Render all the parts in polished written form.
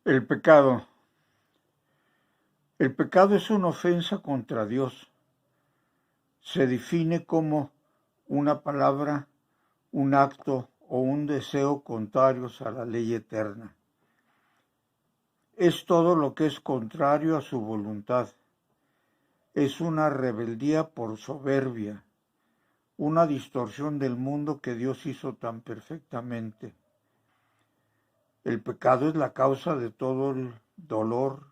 El pecado. El pecado es una ofensa contra Dios. Se define como una palabra, un acto o un deseo contrarios a la ley eterna. Es todo lo que es contrario a su voluntad. Es una rebeldía por soberbia, una distorsión del mundo que Dios hizo tan perfectamente. El pecado es la causa de todo el dolor,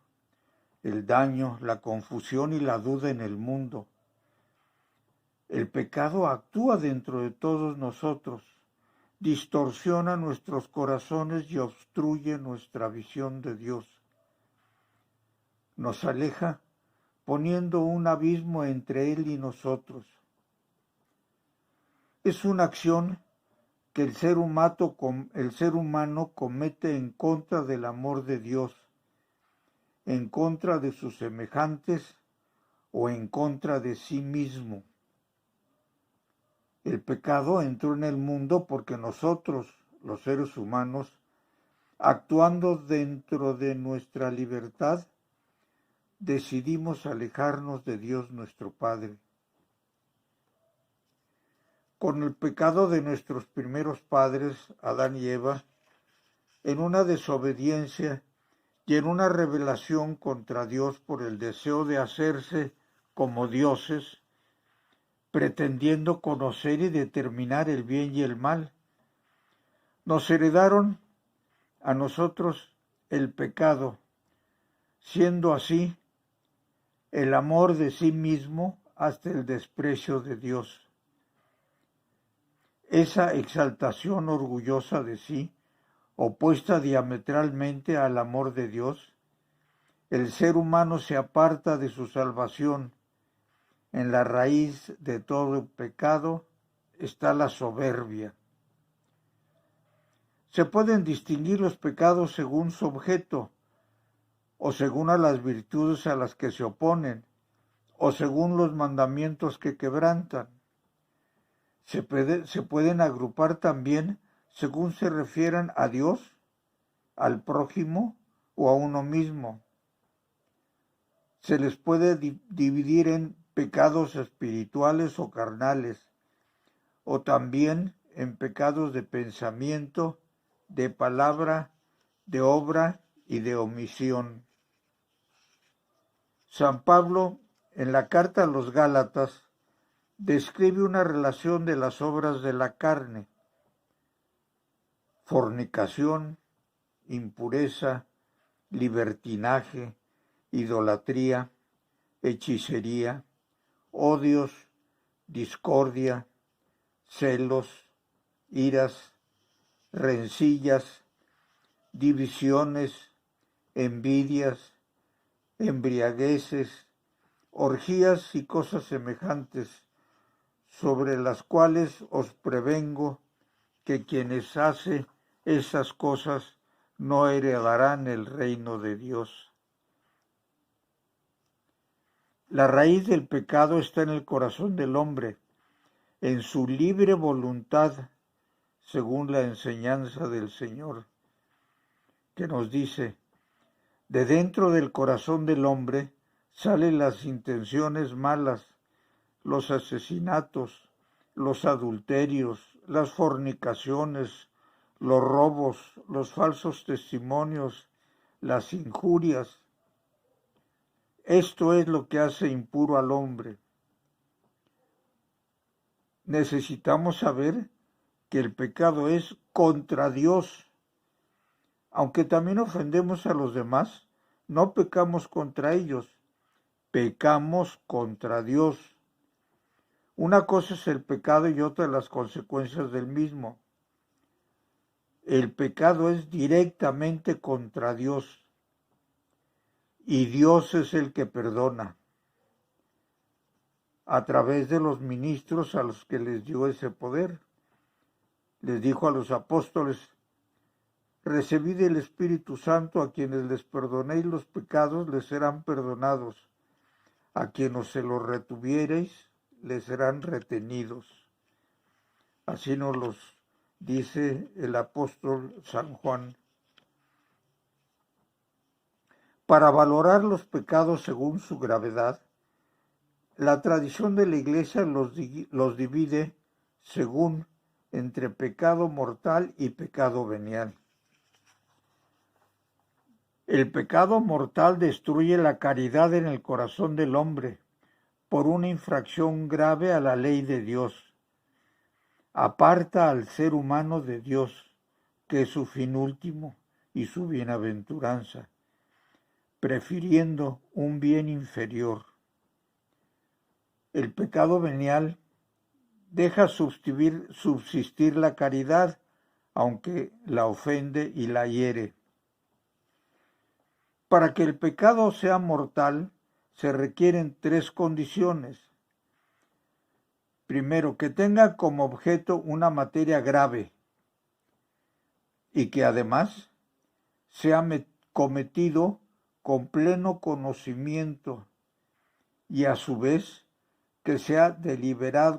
el daño, la confusión y la duda en el mundo. El pecado actúa dentro de todos nosotros, distorsiona nuestros corazones y obstruye nuestra visión de Dios. Nos aleja poniendo un abismo entre Él y nosotros. Es una acción que el ser humano comete en contra del amor de Dios, en contra de sus semejantes o en contra de sí mismo. El pecado entró en el mundo porque nosotros, los seres humanos, actuando dentro de nuestra libertad, decidimos alejarnos de Dios nuestro Padre. Con el pecado de nuestros primeros padres, Adán y Eva, en una desobediencia y en una rebelación contra Dios por el deseo de hacerse como dioses, pretendiendo conocer y determinar el bien y el mal, nos heredaron a nosotros el pecado, siendo así el amor de sí mismo hasta el desprecio de Dios. Esa exaltación orgullosa de sí, opuesta diametralmente al amor de Dios, el ser humano se aparta de su salvación. En la raíz de todo pecado está la soberbia. Se pueden distinguir los pecados según su objeto, o según a las virtudes a las que se oponen, o según los mandamientos que quebrantan. Se pueden agrupar también según se refieran a Dios, al prójimo o a uno mismo. Se les puede dividir en pecados espirituales o carnales, o también en pecados de pensamiento, de palabra, de obra y de omisión. San Pablo, en la carta a los Gálatas, describe una relación de las obras de la carne: fornicación, impureza, libertinaje, idolatría, hechicería, odios, discordia, celos, iras, rencillas, divisiones, envidias, embriagueces, orgías y cosas semejantes, sobre las cuales os prevengo que quienes hacen esas cosas no heredarán el reino de Dios. La raíz del pecado está en el corazón del hombre, en su libre voluntad, según la enseñanza del Señor, que nos dice: de dentro del corazón del hombre salen las intenciones malas, los asesinatos, los adulterios, las fornicaciones, los robos, los falsos testimonios, las injurias. Esto es lo que hace impuro al hombre. Necesitamos saber que el pecado es contra Dios. Aunque también ofendemos a los demás, no pecamos contra ellos, pecamos contra Dios. Una cosa es el pecado y otra las consecuencias del mismo. El pecado es directamente contra Dios y Dios es el que perdona a través de los ministros a los que les dio ese poder. Les dijo a los apóstoles: recibid el Espíritu Santo, a quienes les perdonéis los pecados les serán perdonados, a quienes se los retuviereis les serán retenidos. Así nos los dice el apóstol San Juan. Para valorar los pecados según su gravedad, la tradición de la Iglesia los divide según entre pecado mortal y pecado venial. El pecado mortal destruye la caridad en el corazón del hombre por una infracción grave a la ley de Dios. Aparta al ser humano de Dios, que es su fin último y su bienaventuranza, prefiriendo un bien inferior. El pecado venial deja subsistir la caridad, aunque la ofende y la hiere. Para que el pecado sea mortal, se requieren 3 condiciones. Primero, que tenga como objeto una materia grave y que además sea cometido con pleno conocimiento y a su vez que sea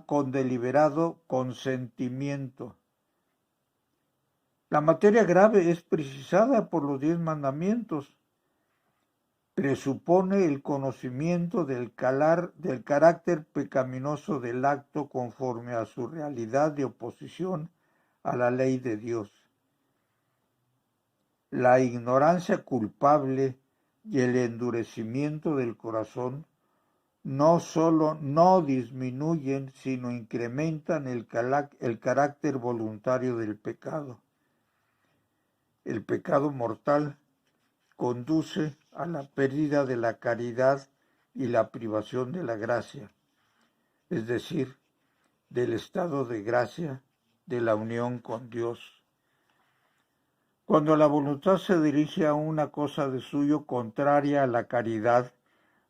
con deliberado consentimiento. La materia grave es precisada por los 10 mandamientos. Presupone el conocimiento del carácter pecaminoso del acto conforme a su realidad de oposición a la ley de Dios. La ignorancia culpable y el endurecimiento del corazón no solo no disminuyen, sino incrementan el carácter voluntario del pecado. El pecado mortal conduce a la pérdida de la caridad y la privación de la gracia, es decir, del estado de gracia, de la unión con Dios. Cuando la voluntad se dirige a una cosa de suyo contraria a la caridad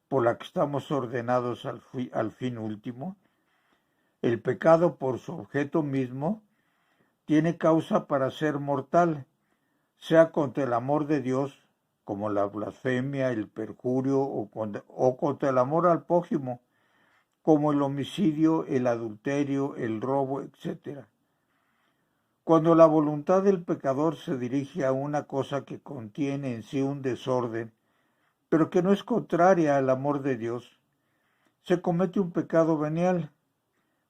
por la que estamos ordenados al fin último, el pecado por su objeto mismo tiene causa para ser mortal, sea contra el amor de Dios, como la blasfemia, el perjurio, o contra el amor al prójimo, como el homicidio, el adulterio, el robo, etc. Cuando la voluntad del pecador se dirige a una cosa que contiene en sí un desorden, pero que no es contraria al amor de Dios, se comete un pecado venial,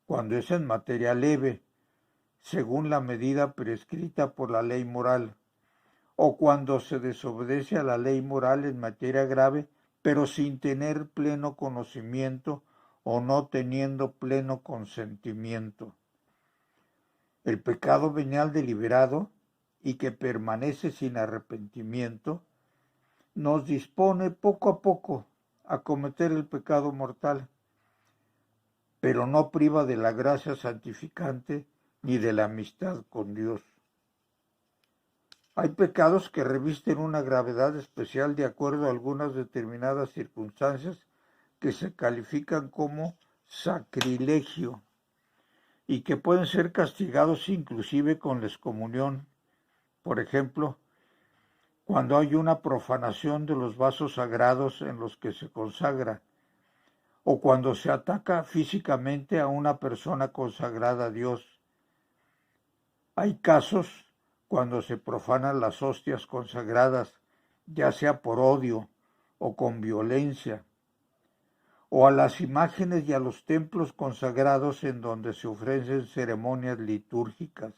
cuando es en materia leve, según la medida prescrita por la ley moral, o cuando se desobedece a la ley moral en materia grave, pero sin tener pleno conocimiento o no teniendo pleno consentimiento. El pecado venial deliberado y que permanece sin arrepentimiento nos dispone poco a poco a cometer el pecado mortal, pero no priva de la gracia santificante ni de la amistad con Dios. Hay pecados que revisten una gravedad especial de acuerdo a algunas determinadas circunstancias que se califican como sacrilegio y que pueden ser castigados inclusive con la excomunión. Por ejemplo, cuando hay una profanación de los vasos sagrados en los que se consagra, o cuando se ataca físicamente a una persona consagrada a Dios. Hay casos cuando se profanan las hostias consagradas, ya sea por odio o con violencia, o a las imágenes y a los templos consagrados en donde se ofrecen ceremonias litúrgicas.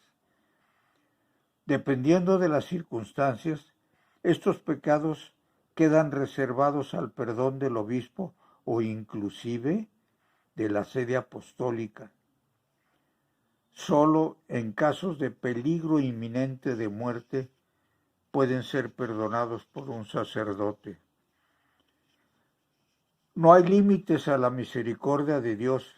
Dependiendo de las circunstancias, estos pecados quedan reservados al perdón del obispo o inclusive de la sede apostólica. Solo en casos de peligro inminente de muerte pueden ser perdonados por un sacerdote. No hay límites a la misericordia de Dios,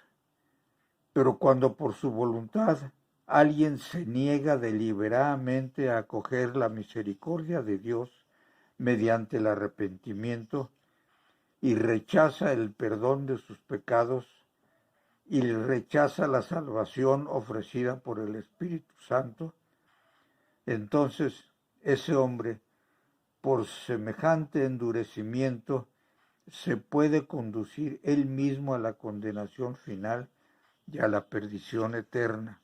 pero cuando por su voluntad alguien se niega deliberadamente a acoger la misericordia de Dios mediante el arrepentimiento y rechaza el perdón de sus pecados y rechaza la salvación ofrecida por el Espíritu Santo, entonces ese hombre, por semejante endurecimiento, se puede conducir él mismo a la condenación final y a la perdición eterna.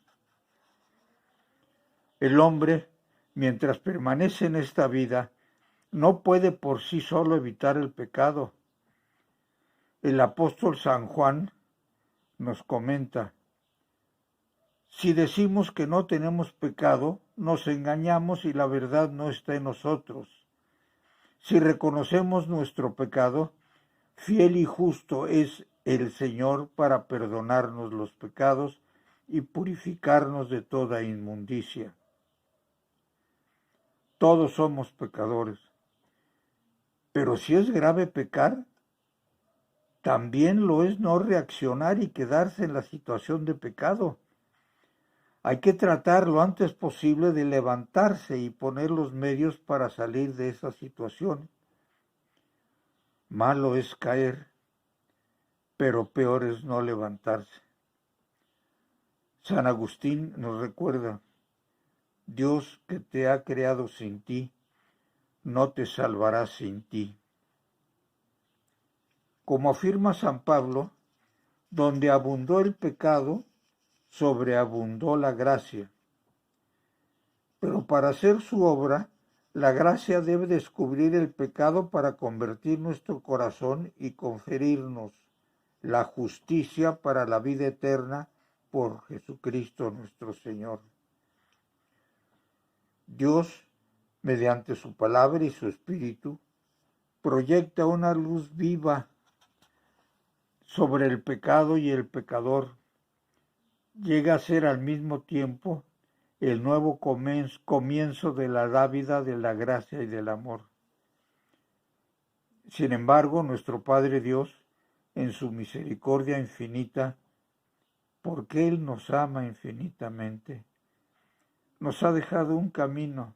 El hombre, mientras permanece en esta vida, no puede por sí solo evitar el pecado. El apóstol San Juan nos comenta: si decimos que no tenemos pecado, nos engañamos y la verdad no está en nosotros. Si reconocemos nuestro pecado, fiel y justo es el Señor para perdonarnos los pecados y purificarnos de toda inmundicia. Todos somos pecadores, pero si es grave pecar, también lo es no reaccionar y quedarse en la situación de pecado. Hay que tratar lo antes posible de levantarse y poner los medios para salir de esa situación. Malo es caer, pero peor es no levantarse. San Agustín nos recuerda: Dios que te ha creado sin ti, no te salvará sin ti. Como afirma San Pablo, donde abundó el pecado, sobreabundó la gracia. Pero para hacer su obra, la gracia debe descubrir el pecado para convertir nuestro corazón y conferirnos la justicia para la vida eterna por Jesucristo nuestro Señor. Dios, mediante su palabra y su espíritu, proyecta una luz viva sobre el pecado y el pecador. Llega a ser al mismo tiempo el nuevo comienzo de la dávida de la gracia y del amor. Sin embargo, nuestro Padre Dios, en su misericordia infinita, porque Él nos ama infinitamente, nos ha dejado un camino,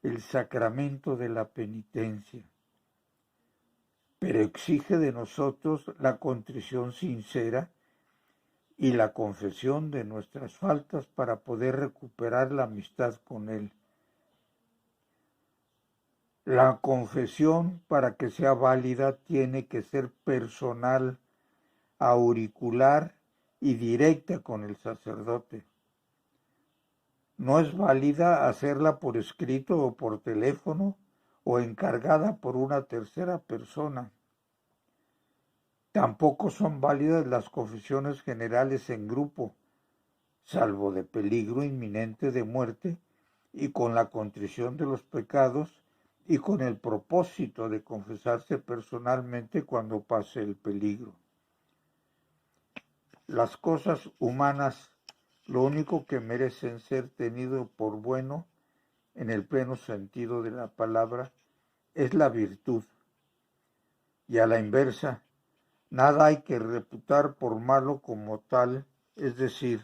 el sacramento de la penitencia, pero exige de nosotros la contrición sincera y la confesión de nuestras faltas para poder recuperar la amistad con Él. La confesión, para que sea válida, tiene que ser personal, auricular y directa con el sacerdote. No es válida hacerla por escrito o por teléfono o encargada por una tercera persona. Tampoco son válidas las confesiones generales en grupo, salvo de peligro inminente de muerte y con la contrición de los pecados y con el propósito de confesarse personalmente cuando pase el peligro. Las cosas humanas, lo único que merecen ser tenido por bueno, en el pleno sentido de la palabra, es la virtud. Y a la inversa, nada hay que reputar por malo como tal, es decir,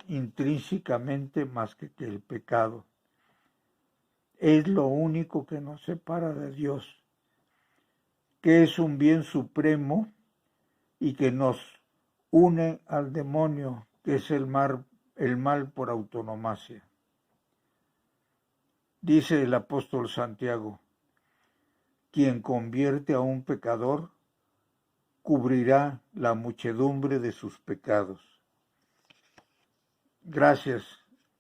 intrínsecamente más que el pecado. Es lo único que nos separa de Dios, que es un bien supremo y que nos une al demonio, que es el mal por autonomacia. Dice el apóstol Santiago: quien convierte a un pecador, cubrirá la muchedumbre de sus pecados. Gracias.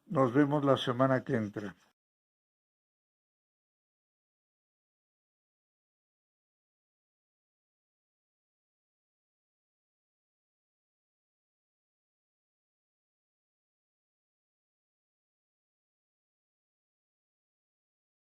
Nos vemos la semana que entra.